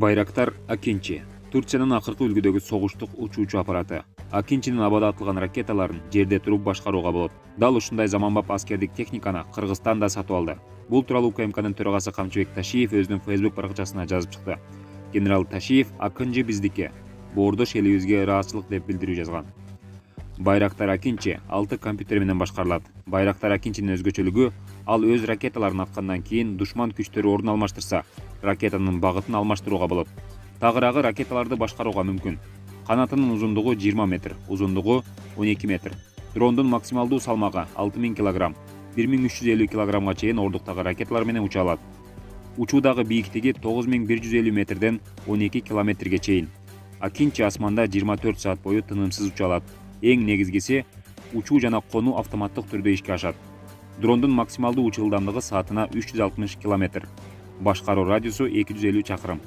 Байрактар Акинчи. Турциянын акыркы үлгүдөгү согуштук учуучу аппараты. Акинчинин абада атылган ракеталарын жерде туруп башкарууга болот. Дал ушундай заманбап аскердик техниканы Кыргызстан да сатып алды. Бул тууралуу УКМКнын төрагасы Камчыбек Ташиев өзүнүн Facebook баракчасына жазып чыкты. Генерал Ташиев Акынчы биздики. Боордош элибизге ыраазычылык деп билдирүү жазган. Байрактар Акинчи 6 компьютер менен башкарылат. Байрактар Акинчинин өзгөчөлүгү ал өз ракеталарын аткандан кийин душман күчтөрү ордун алмаштырса, ракетанын багытын алмаштырууга болот. Тагыраагы ракеталарды башкарууга мүмкүн. Канатынын узундугу 20 метр, узундугу 12 метр. Дрондун максималдуу салмагы 6000 кг, 1350 кг чейин ордуктагы ракеталар менен уча алат. Учуудагы бийиктиги 9150 метрден 12 километрге чейин. Акинчи асманда 24 саат бою тынымсыз уча алат. Эң негизгиси, учуу жана конуу автоматтык түрдө ишке ашат. Дрондун максималдуу учуу ылдамдыгы саатына 360 км. Башкаруу радиусу 250 чакырым.